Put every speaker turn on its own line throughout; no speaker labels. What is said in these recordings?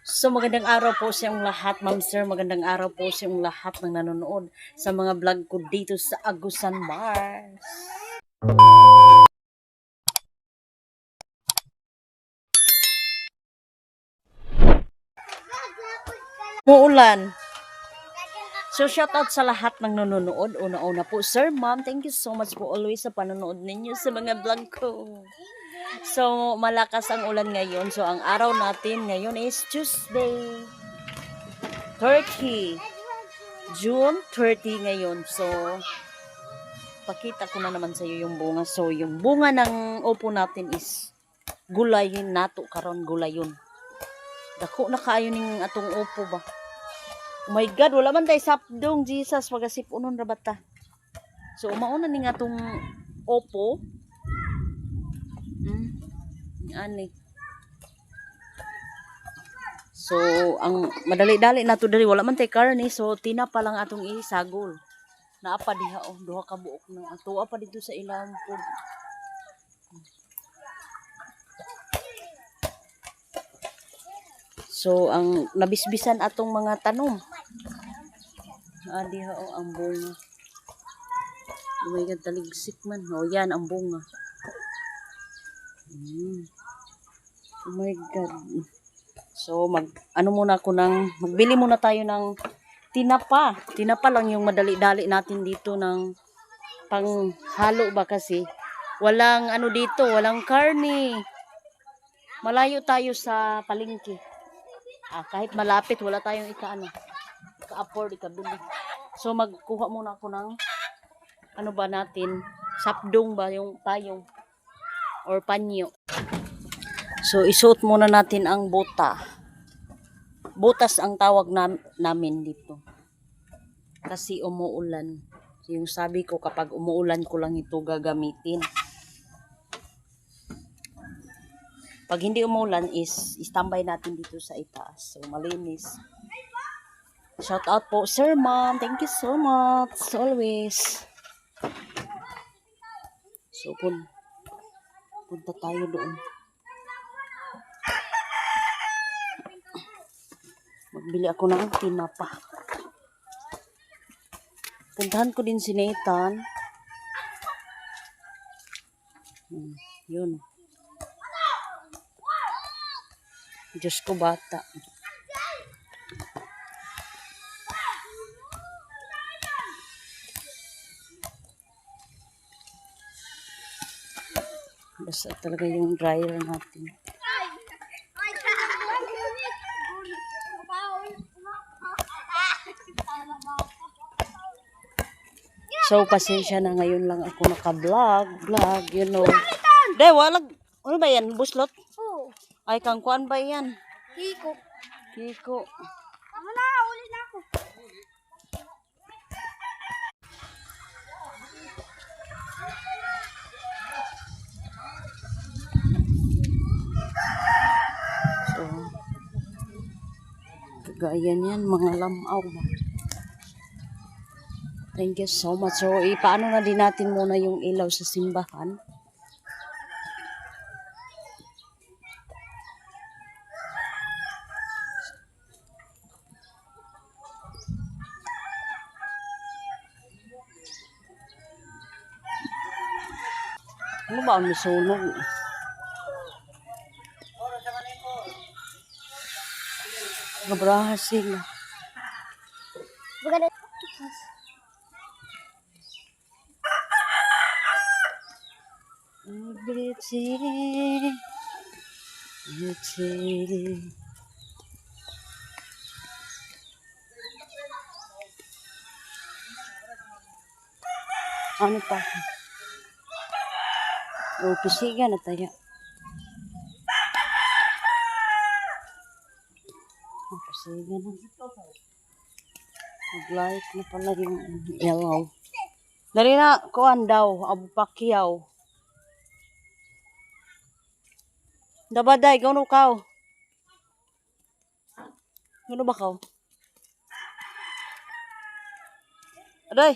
So magandang araw po sa inyong lahat, ma'am sir. Magandang araw po sa inyong lahat ng nanonood sa mga vlog ko dito sa Agusan, Mars. Muulan. So shout out sa lahat ng nanonood. Una-una po, sir, ma'am, thank you so much po always sa panonood ninyo sa mga vlog ko. So malakas ang ulan ngayon. So ang araw natin ngayon is Tuesday 30. June 30 ngayon. So pakita ko na naman sa iyo yung bunga. So yung bunga ng upo natin is gulayin nato karon gulayon. Dako na kaayo ning atong upo ba. Oh my God, wala man tay sapdong Jesus pagasip unon ra bata. So umauna ning atong upo. Ani. So ang madali-dali nato diri wala man tay karne so tinapa lang atong isagol. Naa pa diha oh, duha ka buok na. Atuwa pa dito sa ilang food. So ang nabisbisan atong mga tanom. Diha oh ang bunga. Oh my God, taligsik man. Oh yan ang bunga. Oh my God. So ano muna ako magbili muna tayo ng tinapa. Tinapa lang yung madali-dali natin dito ng panghalo ba kasi walang ano dito, walang karne. Malayo tayo sa palengke. Kahit malapit wala tayong ika-afford, ikabili. So magkuha muna ako ng ano ba natin, sapdong ba yung tayong or panyo. So isuot muna natin ang bota. Butas ang tawag namin dito. Kasi umuulan. Yung sabi ko kapag umuulan ko lang ito gagamitin. Pag hindi umuulan is standby natin dito sa itaas. So malinis. Shout out po sir, ma'am. Thank you so much. Always. So punta tayo doon. Magbili ako ng tinapa. Puntahan ko din si Nathan. Yun. Diyos ko bata. Basta talaga yung dryer natin. So, pasensya na ngayon lang ako naka-vlog, you know. De, walag, ano ba yan? Buslot?
Oo.
Ay, kang kuan ba yan?
Kiko.
Kiko.
Tama na, uli na ako.
So, kagayan yan, mga lamaw. Thank you so much. So, paano na din natin muna yung ilaw sa simbahan. Ano ba ang nasunog? Gabrahan sila.
Bagay
Ano pa? Pisigan na tayo. Pisigan na. Nag-light na pala yung yellow. Dali na, kuhan daw, Abu Pakyaw. Dabaday, gano'n ka? Gano'n ba ka? Aday!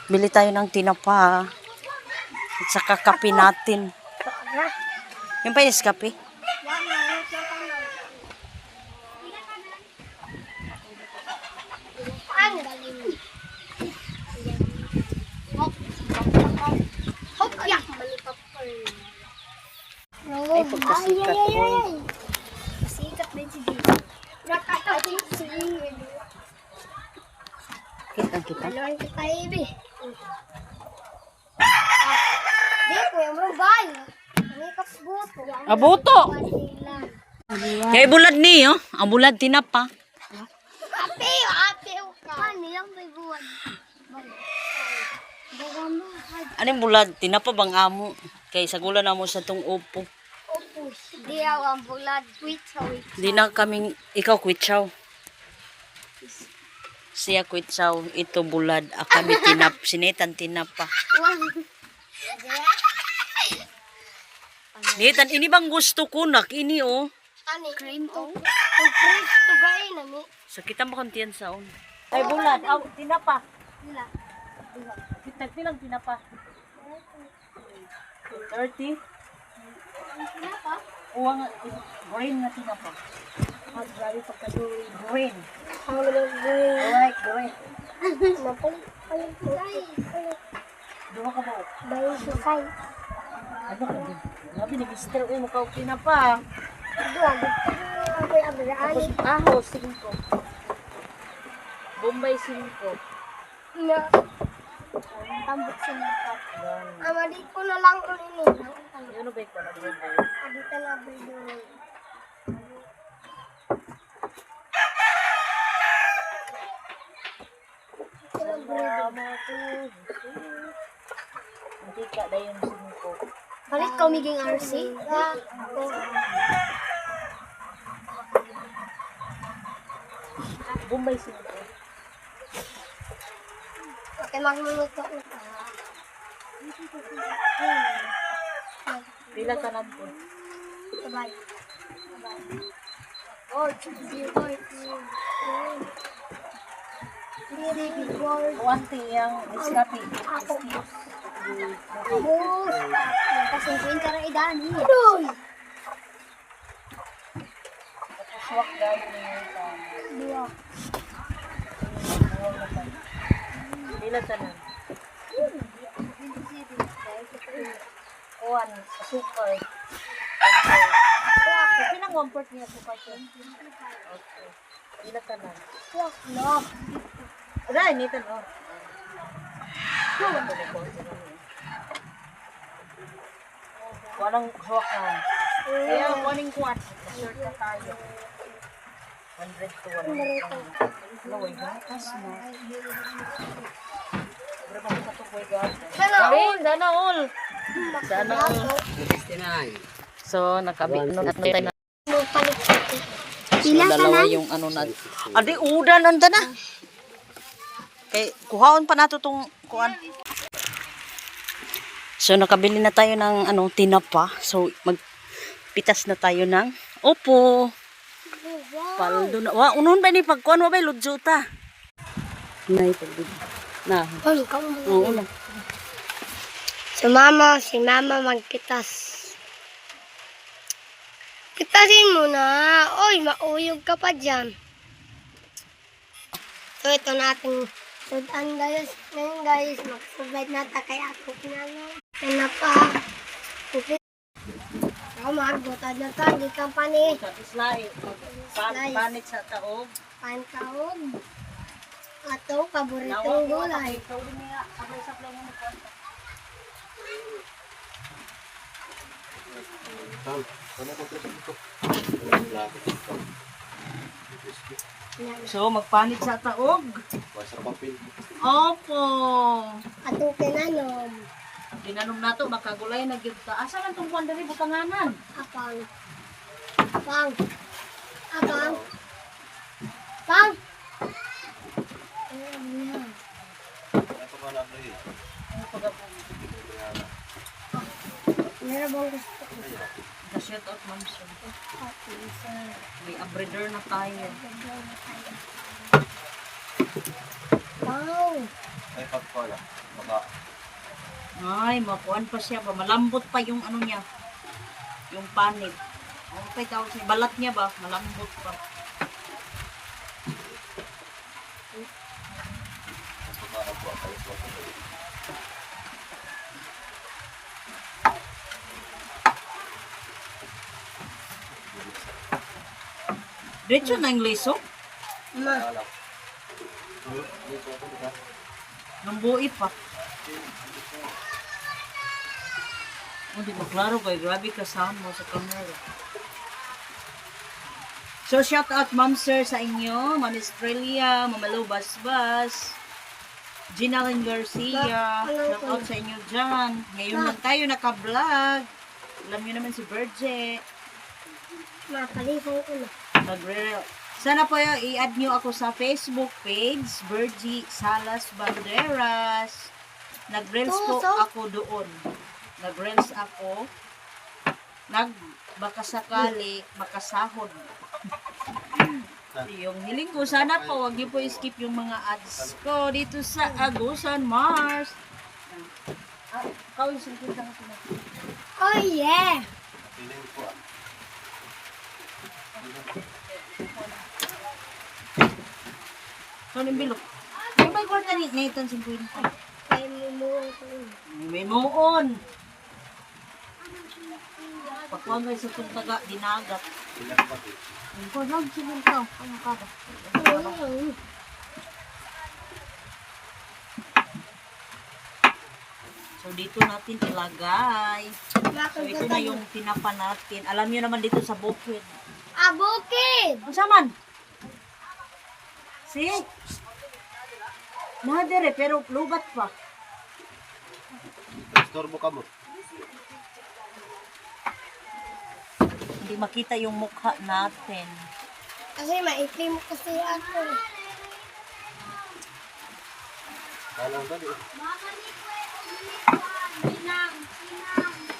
Bili tayo ng tinapa. At saka kape natin. Yung pa yung kape? Ay, pagkasikat ko.
Sikat din si Dito.
Kita.
Alam kita, Ibi. Di ko yung rubay. May kapsbuto.
Abuto! Kaya bulad ni, oh. Ang bulad tinapa.
Ate ka. Ano yung may buwan?
Ano yung bulad? Tinapa bang amo? Kaya sagula na mo sa tong upo.
Opus. Di ako ang bulad. Wait.
Di na kaming, ikaw kwitsaw. Siya kwitsaw, ito bulad. Kami sinetan tinapa. Nitan, ini bang gusto ko nak? Ini oh.
Ano? Cream to. Cream to gay na mi.
Sakita mo kontiyan sa on. Ay bulad, tinapa.
Nila.
Kita lang tinapa. 30.
Napa?
Uwang green na tinapa. Ang grabe pagkaduloy green.
Ang green.
Alright, green.
Napay.
Dua ka ba?
Bayo susay.
Ano ka din? Labi ni Mister, uy mo ka tinapa.
Doon. Ako yung abraan.
Tapos ahos, 5. Bombay 5.
Na. Tambok sa mga. Amadi ko na lang ulit.
Ano ba ito?
Adita na bildo.
Hindi ka na yung 5.
Balik ka umiging RC?
Bombay 5.
Okay, magluluto na ka.
Pila ka lang po.
Sabay. Oh, board.
Kuwanti yung iskapi.
Ako. Bus. Kasingkuin ka rin idani. Adoy!
Swak gani niya sa
Dua.
pila tanan. Kuwan, asukal. Pinang 1/4 niya po pa siya. Okay. Pila tanan.
No.
Aray, nito no. Walang hawakan. Kaya waning kuwan. Short na tayo. 100 to 100. No, way gatas na. Pero bakit sa to way gatas?
Sana all.
Sana all. Sana all. So, nakabit na tayo na.
Palit.
So, dalawa yung ano na. Adi, udan anda na. Kay, kuhaon pa nato tong kuan. So, nakabili na tayo ng ano, tinapa. So, magpitas na tayo ng opo. Paldo na. Wa, unon ba ni pagkuan? Wa ba ludyo ta? Nay, pagdo. Na. Oo, una.
Si mama magkitas. Kitasin mo na. Oy, mauyog ka pa dyan. So, ito nating sudan guys. Ngayon guys, mag-subad na ta kay ako pinano. Ano pa? Ako magbutad na ta. Di kang pani.
Sa islay. Panit sa taog.
Pantaog. Ato, paboritong gulay.
Ikaw din niya. Sabay sa play mo kuan. So, magpanit sa taog. Opo.
Ato kinanom.
Dinanom na to, makagulay na gyud ta. Asa lang tong kuan diri butanganan?
Apang. Apang. Apang. Apang. Meron bang gusto ko?
Na-shoot out ma'am siya. May abreader na tayo.
Wow.
Ay, pagpala. Baka.
Ay, makuan pa siya ba? Malambot pa yung ano niya. Yung panit. Ano pa tawag siya? Balat niya ba? Malambot pa.
Baka ako. Ay, baka.
Diretso na yung liso.
Ma,
Alam. Dito ako dito.
Nang buhi pa. Oh, di ba klaro ba? Grabe kasama sa camera. So, shout out Ma'am Sir sa inyo. Ma'am Estrella, Mamalo Basbas, Gina Lynn Garcia. Shout out sa inyo dyan. Ngayon lang tayo naka-vlog. Alam niyo naman si Virgie.
palisan ko na.
Sana po i-add nyo ako sa Facebook page, Virgie Salas Banderas. Nag-reels po ako doon. Nag-reels ako. Baka sakali, makasahod. Yung hiling ko, sana po, wag niyo po i-skip yung mga ads ko dito sa Agusan, Mars. Kawin, singkit lang ako na.
Oh yeah!
Piling ko ah.
So, nimbilok. May may kwarta ni Nathan 50.
Kaya mumuha ko yun.
May muon. Pakuha guys sa itong taga, dinagat.
Pilang pati.
Ang lang, sinun ka. Ano ka ba?
Ayun.
So, dito natin ilagay. So, ito na yung tinapa natin. Alam niyo naman dito sa bukid.
Bukid!
Ang saman? See? Nadere, pero lubat pa.
Storbo ka mo.
Hindi makita yung mukha natin.
Kasi maitim kasi ako.
Alam ba di?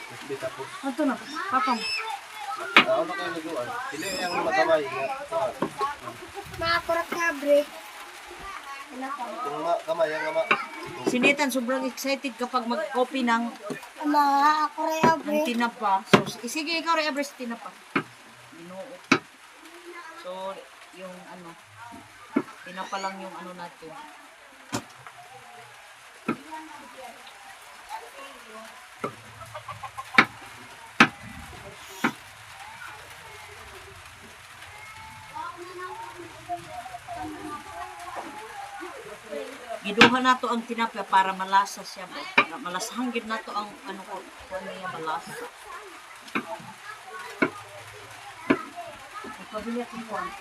Hindi tapos.
Ito na, papang.
Tao na kayo nagawa. Hindi yung magamay.
Makakurat ka, break.
Kung kamay, ang ama.
Si Nathan sobrang excited kapag mag-copy ng
Makakurat ka, break.
tinapa. So, sige, ikaw rin every tinapa. Ginoo. So, yung ano, tinapa lang yung ano natin. Giduha na to ang tinapay para malasa siya. Malasahan gid na to ang ano ko, ano niya malasa. Pabili akong kuwan.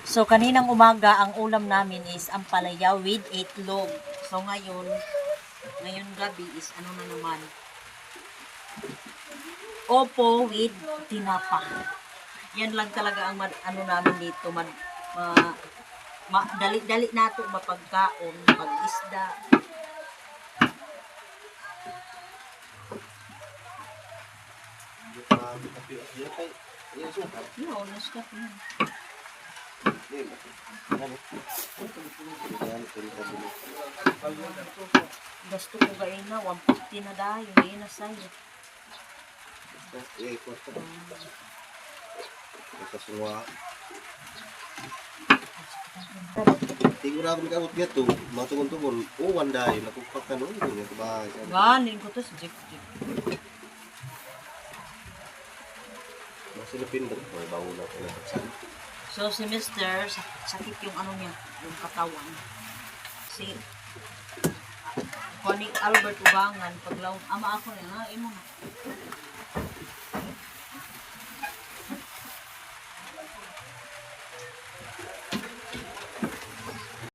So, kaninang umaga, ang ulam namin is ampalaya with itlog. So, ngayon gabi is ano na naman? Opo with tinapa. Yan lang talaga ang ano namin dito. Dali-dali na ito mapagkaon, pag-isda. Yun, na-stop yun. Gasto ko gayon na, 150 na dayo, yun na sa'yo.
Semua. Tinggal aku mikir ut gitu, mau tukun-tukun. Oh, wandai, nakukat kan ini ya kebahasa.
Galing ko to sa Jeep.
Masih lebih pindah, mau bangun aku nak.
So, si Mr. sakit yung ano niya, yung katawan. Si Connie Albert Ubangan, paglaw, ama ako na, imo na.